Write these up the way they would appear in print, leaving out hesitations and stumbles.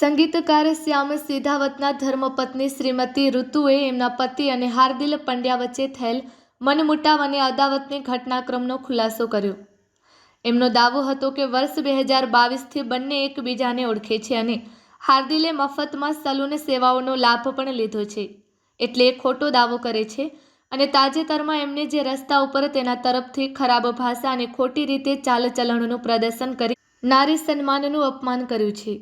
સંગીતકાર શ્યામ સિધાવતના ધર્મપત્ની શ્રીમતી ઋતુએ એમના પતિ અને હાર્દિલ પંડ્યા વચ્ચે થયેલ મનમુટાવ અને અદાવતની ઘટનાક્રમનો ખુલાસો કર્યો. એમનો દાવો હતો કે વર્ષ 2022થી બંને એકબીજાને ઓળખે છે અને હાર્દિલે મફતમાં સલૂન સેવાઓનો લાભ પણ લીધો છે, એટલે એ ખોટો દાવો કરે છે અને તાજેતરમાં એમને જે રસ્તા ઉપર તેના તરફથી ખરાબ ભાષા અને ખોટી રીતે ચાલચલણનું પ્રદર્શન કરી નારી સન્માનનું અપમાન કર્યું છે.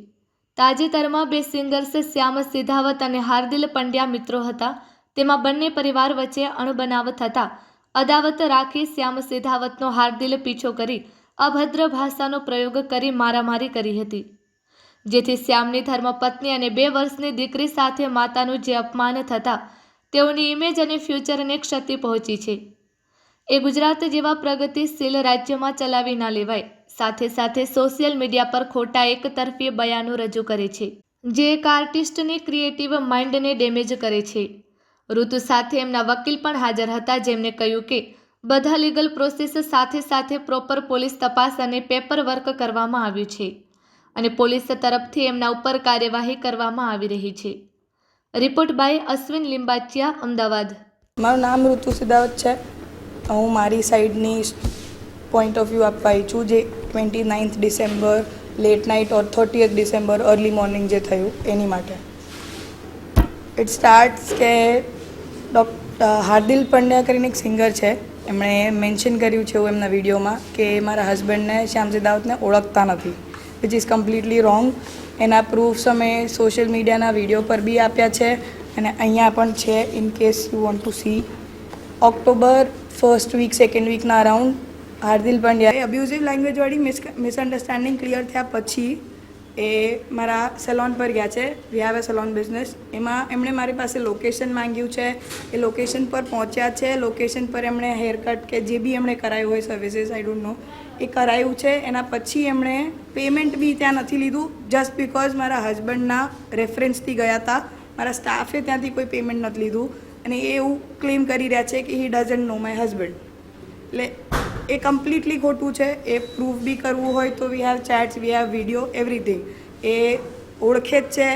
તાજેતરમાં બે સિંગર્સ શ્યામ સિધાવત અને હાર્દિલ પંડ્યા મિત્રો હતા. તેમાં બંને પરિવાર વચ્ચે અણબનાવ થતાં અદાવત રાખી શ્યામ સિધાવતનો હાર્દિલ પીછો કરી અભદ્ર ભાષાનો પ્રયોગ કરી મારામારી કરી હતી, જેથી શ્યામની ધર્મપત્ની અને 2 વર્ષની દીકરી સાથે માતાનું જે અપમાન થતાં તેઓની ઇમેજ અને ફ્યુચરને ક્ષતિ પહોંચી છે. એ ગુજરાત જેવા પ્રગતિશીલ રાજ્યમાં ચલાવી ના લેવાય. સાથે સાથે સોશિયલ મીડિયા પર ખોટા એકતરફી બયાનો રજૂ કરે છે, જે એક આર્ટિસ્ટની ક્રિએટિવ માઇન્ડને ડેમેજ કરે છે. ઋતુ સાથે એમના વકીલ પણ હાજર હતા, જેમણે કહ્યું કે બધા લીગલ પ્રોસેસ સાથે સાથે પ્રોપર પોલીસ તપાસ અને પેપર વર્ક કરવામાં આવ્યું છે અને પોલીસ તરફથી એમના ઉપર કાર્યવાહી કરવામાં આવી રહી છે. Report by Ashwin Limbachiya, Ahmedabad. મારું નામ ઋતુ સિધાવત છે. હું મારી સાઈડની પોઈન્ટ ઓફ વ્યૂ આપવા આવી છું, જે 29th ડિસેમ્બર લેટ નાઇટ ઓર 30th ડિસેમ્બર અર્લી મોર્નિંગ જે થયું એની માટે. ઇટ સ્ટાર્ટ્સ કે હાર્દિલ પંડ્યા કરીને એક સિંગર છે, એમણે મેન્શન કર્યું છે એવું એમના વિડીયોમાં કે મારા હસબન્ડને શ્યામ સિધાવતને ઓળખતા નથી, વિચ ઇઝ કમ્પ્લીટલી રોંગ. એના પ્રૂફ્સ અમે સોશિયલ મીડિયાના વિડીયો પર બી આપ્યા છે અને અહીંયા પણ છે, in case you want to see. October 1st week 2nd વીકના અરાઉન્ડ હાર્દિલ પંડ્યાએ અબ્યુઝિવ લેંગ્વેજવાળી મિસઅન્ડરસ્ટેન્ડિંગ ક્લિયર થયા પછી એ મારા સલોન પર ગયા છે. We have a salon business. એમાં એમણે મારી પાસે લોકેશન માંગ્યું છે. એ લોકેશન પર પહોંચ્યા છે. લોકેશન પર એમણે હેરકટ કે જે બી એમણે કરાયું હોય સર્વિસીસ, આઈ ડોન્ટ નો, એ કરાયું છે. એના પછી એમણે પેમેન્ટ બી ત્યાં નથી લીધું, જસ્ટ બિકોઝ મારા હસબન્ડના રેફરન્સથી ગયા હતા. મારા સ્ટાફે ત્યાંથી કોઈ પેમેન્ટ નથી લીધું અને એ એવું ક્લેમ કરી રહ્યા છે કે હી ડઝન્ટ નો માય હસબન્ડ. એટલે એ કમ્પ્લીટલી ખોટું છે. એ પ્રૂફ બી કરવું હોય તો we have chats, we have video, everything. એ ઓળખે જ છે,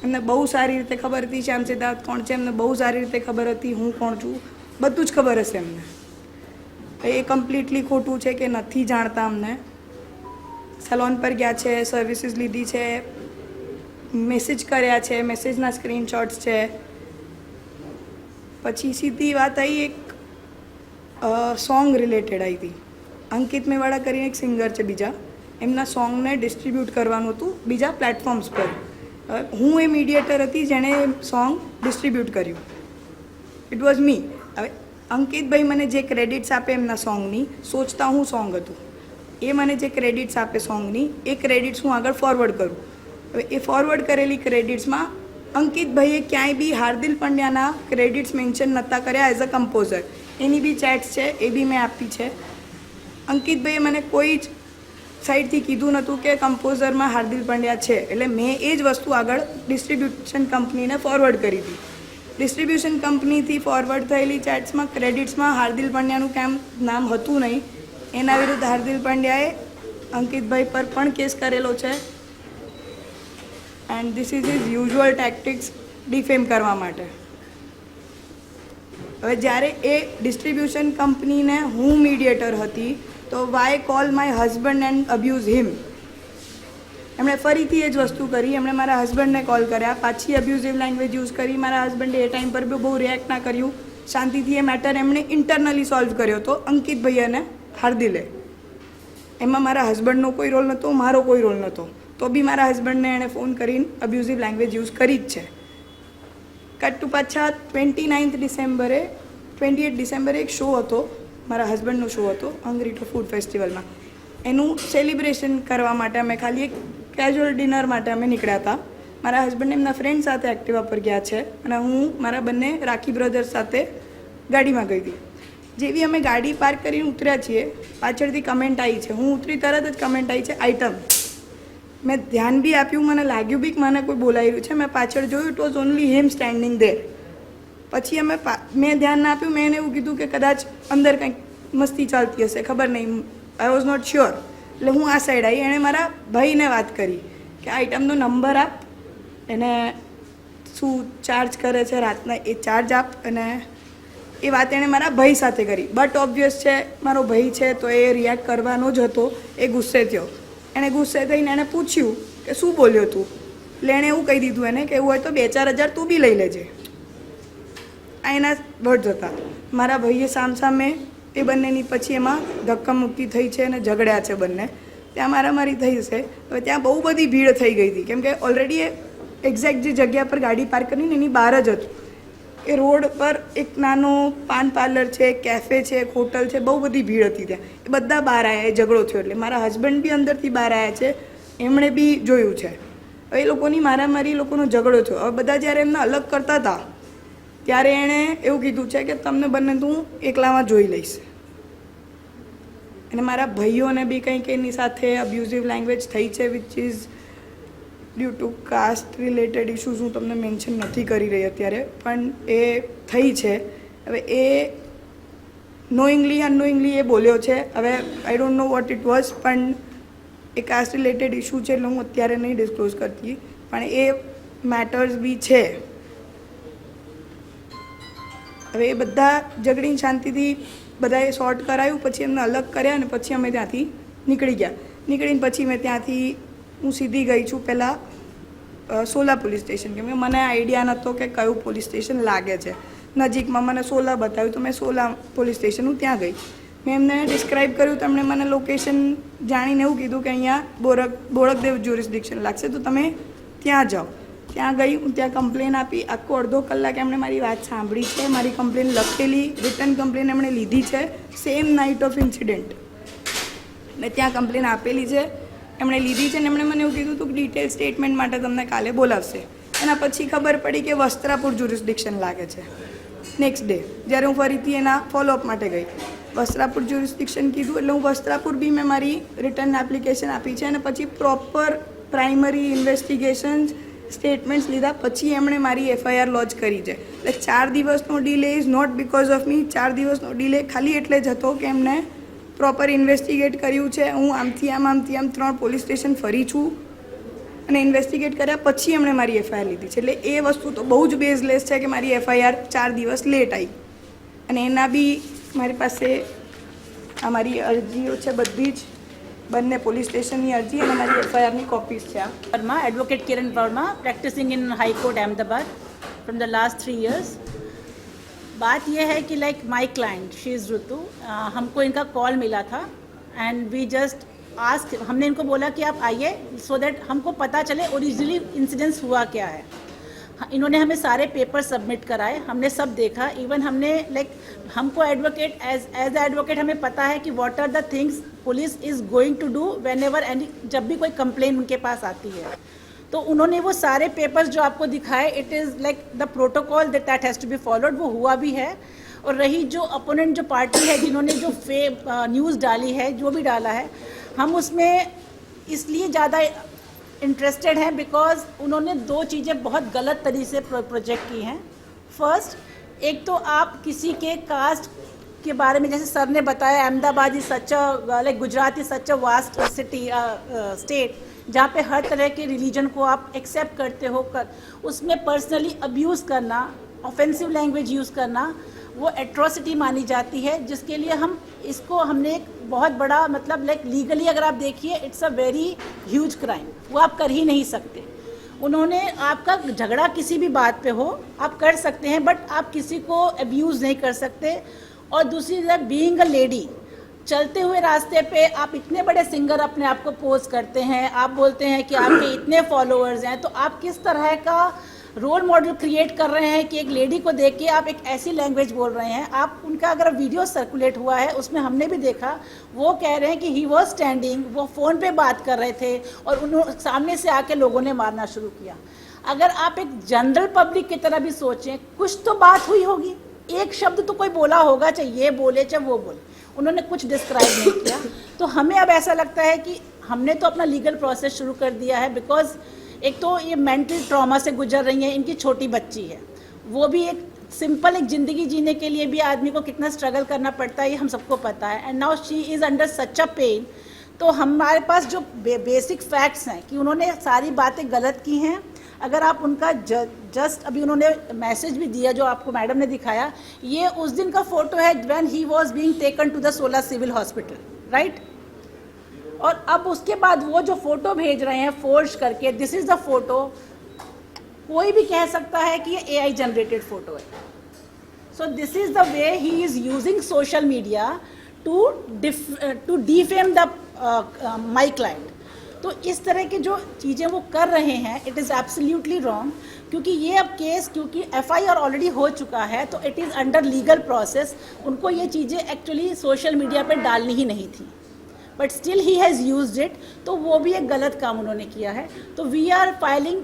એમને બહુ સારી રીતે ખબર હતી શ્યામ સિધાવત કોણ છે, એમને બહુ સારી રીતે ખબર હતી હું કોણ છું, બધું જ ખબર હશે એમને. એ કમ્પ્લીટલી ખોટું છે કે નથી જાણતા અમને. સલોન પર ગયા છે, સર્વિસીસ લીધી છે, મેસેજ કર્યા છે, મેસેજના સ્ક્રીનશોટ્સ છે. પછી સીધી વાત આવી એક સોંગ રિલેટેડ આવી હતી. અંકિત મેવાડા કરીને એક સિંગર છે બીજા, એમના સોંગને ડિસ્ટ્રીબ્યુટ કરવાનું હતું બીજા પ્લેટફોર્મ્સ પર. હું એ મીડિયેટર હતી જેણે સોંગ ડિસ્ટ્રીબ્યુટ કર્યું. ઇટ વોઝ મી. હવે અંકિતભાઈ મને જે ક્રેડિટ્સ આપે એમના સોંગની, સોચતા હું સોંગ હતું, એ મને જે ક્રેડિટ્સ આપે સોંગની, એ ક્રેડિટ્સ હું આગળ ફોરવર્ડ કરું. હવે એ ફોરવર્ડ કરેલી ક્રેડિટ્સમાં અંકિતભાઈએ ક્યાંય બી હાર્દિલ પંડ્યાના ક્રેડિટ્સ મેન્શન નહોતા કર્યા એઝ અ કમ્પોઝર. એની બી ચેટ્સ છે, એ બી મેં આપી છે. અંકિતભાઈએ મને કોઈ જ સાઈડથી કીધું નહોતું કે કમ્પોઝરમાં હાર્દિલ પંડ્યા છે, એટલે મેં એ જ વસ્તુ આગળ ડિસ્ટ્રીબ્યુશન કંપનીને ફોરવર્ડ કરી હતી. ડિસ્ટ્રીબ્યુશન કંપનીથી ફોરવર્ડ થયેલી ચેટ્સમાં ક્રેડિટ્સમાં હાર્દિલ પંડ્યાનું કેમ નામ હતું નહીં. એના વિરુદ્ધ હાર્દિલ પંડ્યાએ અંકિતભાઈ પર પણ કેસ કરેલો છે. And this is his usual tactics defame કરવા માટે. હવે જ્યારે એ ડિસ્ટ્રીબ્યુશન કંપનીને હું મીડિયેટર હતી તો why call my husband and abuse him. એમણે ફરીથી એ જ વસ્તુ કરી. એમણે મારા હસબન્ડને કોલ કર્યા, પાછી અબ્યુઝિવ લેંગ્વેજ યુઝ કરી. મારા હસબન્ડે એ ટાઈમ પર બહુ રિએક્ટ ના કર્યું. શાંતિથી એ મેટર એમણે ઇન્ટરનલી સોલ્વ કર્યો હતો અંકિતભાઈ અને હાર્દિલે. એમાં મારા હસબન્ડનો કોઈ રોલ નહોતો, મારો કોઈ રોલ નહોતો. તો બી મારા હસબન્ડને એણે ફોન કરીને અબ્યુઝિવ લેંગ્વેજ યુઝ કરી જ છે. કટ ટુ પાછા 29th ડિસેમ્બરે 28th ડિસેમ્બરે એક શો હતો, મારા હસબન્ડનો શો હતો હંગરી ટુ ફૂડ ફેસ્ટિવલમાં. એનું સેલિબ્રેશન કરવા માટે અમે ખાલી એક કેઝ્યુઅલ ડિનર માટે અમે નીકળ્યા હતા. મારા હસબન્ડ એમના ફ્રેન્ડ સાથે એક્ટિવા પર ગયા છે અને હું મારા બંને રાખી બ્રધર્સ સાથે ગાડીમાં ગઈ હતી. જેવી અમે ગાડી પાર્ક કરીને ઉતર્યા છીએ, પાછળથી કમેન્ટ આવી છે. હું ઉતરી તરત જ કમેન્ટ આવી છે આઇટમ. મેં ધ્યાન બી આપ્યું, મને લાગ્યું બી કે મને કોઈ બોલાવી રહ્યું છે. મેં પાછળ જોયું, it was only him standing there. પછી મેં ધ્યાન ના આપ્યું. મેં એને એવું કીધું કે કદાચ અંદર કંઈક મસ્તી ચાલતી હશે, ખબર નહીં, આઈ વોઝ નોટ શ્યોર. એટલે હું આ સાઈડ આવી. એણે મારા ભાઈને વાત કરી કે આઇટમનો નંબર આપ, એને શું ચાર્જ કરે છે રાતના એ ચાર્જ આપ, અને એ વાત એણે મારા ભાઈ સાથે કરી. બટ ઓબ્વિયસ છે મારો ભાઈ છે તો એ રિએક્ટ કરવાનો જ હતો. એ ગુસ્સે થયો. એણે ગુસ્સે થઈને એણે પૂછ્યું કે શું બોલ્યો તું, એટલે એણે એવું કહી દીધું એને કે એવું હોય તો 2-4 હજાર તું બી લઈ લેજે. આ એના વર્ડ્સ હતા. મારા ભાઈએ સામસામે એ બંનેની પછી એમાં ધક્કામુક્કી થઈ છે અને ઝઘડ્યા છે બંને. ત્યાં મારામારી થઈ છે. હવે ત્યાં બહુ બધી ભીડ થઈ ગઈ હતી, કેમ કે ઓલરેડી એ એક્ઝેક્ટ જે જગ્યા પર ગાડી પાર્ક કરીને એની બહાર જ હતું. એ રોડ પર એક નાનો પાન પાર્લર છે, કેફે છે, એક હોટલ છે, બહુ બધી ભીડ હતી ત્યાં. એ બધા બહાર આવ્યા, એ ઝઘડો થયો એટલે મારા હસબન્ડ બી અંદરથી બહાર આવ્યા છે, એમણે બી જોયું છે. હવે એ લોકોની મારામારી, લોકોનો ઝઘડો થયો. હવે બધા જ્યારે એમને અલગ કરતા હતા ત્યારે એણે એવું કીધું છે કે તમને બંને તું એકલામાં જોઈ લઈશ. અને મારા ભાઈઓને બી કંઈક એની સાથે અબ્યુઝિવ લેંગ્વેજ થઈ છે, which is due to caste related issues. હું તમને મેન્શન નથી કરી રહી અત્યારે, પણ એ થઈ છે. હવે એ નોઈંગલી અનનોઈંગલી એ બોલ્યો છે. હવે I don't know what it was, પણ એ કાસ્ટ રિલેટેડ ઇશ્યુ છે એટલે હું અત્યારે નહીં ડિસ્ક્લોઝ કરતી, પણ એ મેટર્સ બી છે. હવે એ બધા ઝઘડીને શાંતિથી બધાએ સોર્ટ કરાયું, પછી એમને અલગ કર્યા અને પછી અમે ત્યાંથી નીકળી ગયા. નીકળીને પછી મેં ત્યાંથી હું સીધી ગઈ છું પહેલાં સોલા પોલીસ સ્ટેશન, કેમ કે મને આઈડિયા નહોતો કે કયું પોલીસ સ્ટેશન લાગે છે નજીકમાં. મને સોલા બતાવ્યું તો મેં સોલા પોલીસ સ્ટેશન હું ત્યાં ગઈ. મેં એમને ડિસ્ક્રાઇબ કર્યું તો એમણે મને લોકેશન જાણીને એવું કીધું કે અહીંયા બોળકદેવ જ્યુરિસ્ડિક્શન લાગશે તો તમે ત્યાં જાઓ. ત્યાં ગઈ, હું ત્યાં કમ્પ્લેન આપી. આખો અડધો કલાક એમણે મારી વાત સાંભળી છે, મારી કમ્પ્લેન લખેલી, રિટર્ન કમ્પ્લેન એમણે લીધી છે. સેમ નાઇટ ઓફ ઇન્સિડન્ટ મેં ત્યાં કમ્પ્લેન આપેલી છે, એમણે લીધી છે. અને એમણે મને એવું કીધું હતું કે ડિટેલ સ્ટેટમેન્ટ માટે તમને કાલે બોલાવશે. એના પછી ખબર પડી કે વસ્ત્રાપુર જ્યુરિસ્ડિક્શન લાગે છે. નેક્સ્ટ ડે જ્યારે હું ફરીથી એના ફોલોઅપ માટે ગઈ, વસ્ત્રાપુર જ્યુરિસ્ડિક્શન કીધું એટલે હું વસ્ત્રાપુર બી મેં મારી રિટર્ન એપ્લિકેશન આપી છે. અને પછી પ્રોપર પ્રાઇમરી ઇન્વેસ્ટિગેશન્સ સ્ટેટમેન્ટ્સ લીધા પછી એમણે મારી એફઆઈઆર લોન્ચ કરી છે. એટલે 4 દિવસનો delay is not because of me. 4 દિવસનો ડિલે ખાલી એટલે જ હતો કે એમને પ્રોપર ઇન્વેસ્ટિગેટ કર્યું છે. હું આમથી આમ 3 પોલીસ સ્ટેશન ફરી છું અને ઇન્વેસ્ટિગેટ કર્યા પછી એમણે મારી એફઆઈઆર લીધી છે. એટલે એ વસ્તુ તો બહુ જ બેઝલેસ છે કે મારી એફઆઈઆર 4 દિવસ લેટ આવી. અને એના બી મારી પાસે આ મારી અરજીઓ છે બધી જ, બંને પોલીસ સ્ટેશનની અરજી અને મારી એફઆઈઆરની કોપીઝ છે. Verma, advocate Kiran Verma, practising in high court Ahmedabad from the last 3 years. बात यह है कि like my client she is Ritu, हमको इनका कॉल मिला था एंड वी जस्ट आस्क, हमने इनको बोला कि आप आइए सो दैट हमको पता चले ओरिजिनली इंसिडेंस हुआ क्या है. इन्होंने हमें सारे पेपर सबमिट कराए, हमने सब देखा. इवन हमने लाइक हमको एडवोकेट एज एडवोकेट हमें पता है कि what are the things police is going to do whenever any, जब भी कोई कंप्लेन उनके पास आती है. तो उन्होंने वो सारे पेपर्स जो आपको दिखाए, it is like the protocol that has to be followed, वो हुआ भी है. और रही जो अपोनेंट जो पार्टी है जिन्होंने जो न्यूज़ डाली है, जो भी डाला है, हम उसमें इसलिए ज़्यादा इंटरेस्टेड हैं बिकॉज उन्होंने 2 चीज़ें बहुत गलत तरीके से प्रोजेक्ट की हैं. फर्स्ट, एक तो आप किसी के कास्ट के बारे में, जैसे सर ने बताया, Ahmedabad is such a like Gujarat is such a vast city state जहाँ पे हर तरह के रिलीजन को आप एक्सेप्ट करते हो. उसमें पर्सनली अब्यूज़ करना, ऑफेंसिव लैंग्वेज यूज़ करना, वो एट्रोसिटी मानी जाती है, जिसके लिए हमने एक बहुत बड़ा मतलब लाइक लीगली अगर आप देखिए it's a very huge crime, वो आप कर ही नहीं सकते. उन्होंने आपका झगड़ा किसी भी बात पे हो आप कर सकते हैं, बट आप किसी को अब्यूज़ नहीं कर सकते. और दूसरी तरफ बीइंग अ लेडी, चलते हुए रास्ते पे आप इतने बड़े सिंगर अपने आप को पोज करते हैं, आप बोलते हैं कि आपके इतने फॉलोअर्स हैं, तो आप किस तरह का रोल मॉडल क्रिएट कर रहे हैं कि एक लेडी को देख के आप एक ऐसी लैंग्वेज बोल रहे हैं. आप उनका अगर वीडियो सर्कुलेट हुआ है उसमें हमने भी देखा, वो कह रहे हैं कि ही वॉज स्टैंडिंग, वो फ़ोन पे बात कर रहे थे और उन्होंने सामने से आके लोगों ने मारना शुरू किया. अगर आप एक जनरल पब्लिक की तरह भी सोचें, कुछ तो बात हुई होगी, एक शब्द तो कोई बोला होगा, चाहे ये बोले चाहे वो बोले. उन्होंने कुछ डिस्क्राइब नहीं किया. तो हमें अब ऐसा लगता है कि हमने तो अपना लीगल प्रोसेस शुरू कर दिया है, बिकॉज एक तो ये मेंटल ट्रॉमा से गुजर रही हैं, इनकी छोटी बच्ची है, वो भी एक सिंपल एक ज़िंदगी जीने के लिए भी आदमी को कितना स्ट्रगल करना पड़ता है ये हम सबको पता है. And now she is under such a pain. तो हमारे पास जो बेसिक फैक्ट्स हैं कि उन्होंने सारी बातें गलत की हैं. अगर आप उनका जस्ट अभी उन्होंने मैसेज भी दिया जो आपको मैडम ने दिखाया, ये उस दिन का फोटो है when he was being taken to the Sola civil hospital, right. और अब उसके बाद वो जो फोटो भेज रहे हैं फोर्ज करके, दिस इज द फोटो, कोई भी कह सकता है कि ये AI जनरेटेड फोटो है। So this is the way he is using social media to defame the my client. तो इस तरह की जो चीज़ें वो कर रहे हैं, इट इज़ एब्सोल्युटली रॉन्ग, क्योंकि ये अब केस, क्योंकि FIR ऑलरेडी हो चुका है, तो it is under legal process. उनको ये चीज़ें एक्चुअली सोशल मीडिया पे डालनी ही नहीं थी, but still he has used it, तो वो भी एक गलत काम उन्होंने किया है। तो we are filing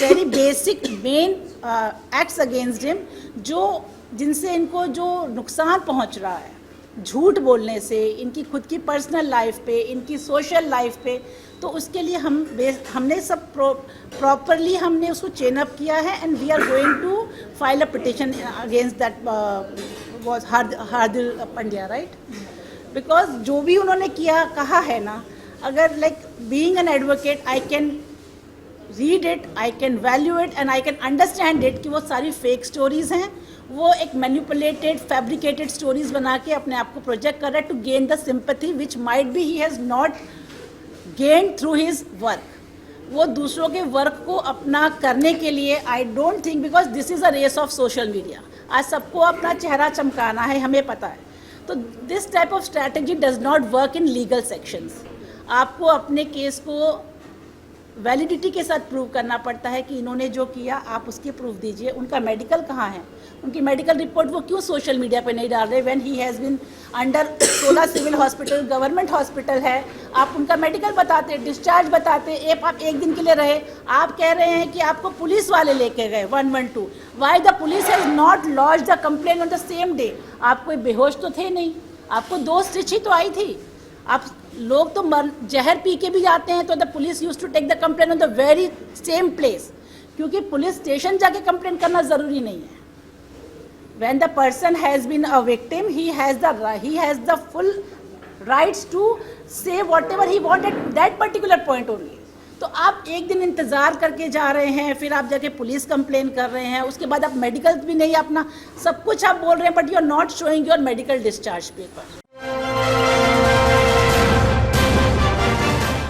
very basic main acts against him, जो जिनसे इनको जो नुकसान पहुंच रहा है झूठ बोलने से, इनकी खुद की पर्सनल लाइफ पे, इनकी सोशल लाइफ पे, तो उसके लिए हमने सब प्रॉपरली हमने उसको चेन अप किया है, and we are going to file a petition against that was Hardil Pandya, right. Because जो भी उन्होंने किया कहा है ना, अगर like being an advocate I can read it, I can value it and I can understand it कि वो सारी फेक स्टोरीज हैं, वो एक मैनिपुलेटेड फैब्रिकेटेड स्टोरीज बना के अपने आप को प्रोजेक्ट कर रहा है to gain the sympathy which might be he has not gain through his work. वो दूसरों के वर्क को अपना करने के लिए, I don't think, because this is a race of social media, आज सबको अपना चेहरा चमकाना है, हमें पता है। तो this type of strategy does not work in legal sections. आपको अपने केस को वैलिडिटी के साथ प्रूव करना पड़ता है कि इन्होंने जो किया, आप उसकी प्रूफ दीजिए। उनका मेडिकल कहाँ है, उनकी मेडिकल रिपोर्ट वो क्यों सोशल मीडिया पे नहीं डाल रहे, when he has been under Sola civil hospital, government hospital है। आप उनका मेडिकल बताते, डिस्चार्ज बताते, आप एक दिन के लिए रहे, आप कह रहे हैं कि आपको पुलिस वाले लेके गए 112। Why the police has not launch the complain on the same day? आप कोई बेहोश तो थे नहीं, आपको 2 स्टिच ही तो आई थी। आप लोग तो जहर पी के भी जाते हैं, तो the police use to take the complain on the very same place, क्योंकि पुलिस स्टेशन जाके कंप्लेन करना ज़रूरी नहीं है। When the person has been a victim, he has the full rights to say whatever he want at that particular point only. तो आप एक दिन इंतज़ार करके जा रहे हैं, फिर आप जाके पुलिस कंप्लेन कर रहे हैं, उसके बाद आप मेडिकल भी नहीं, अपना सब कुछ आप बोल रहे हैं, but you are not showing your medical discharge paper.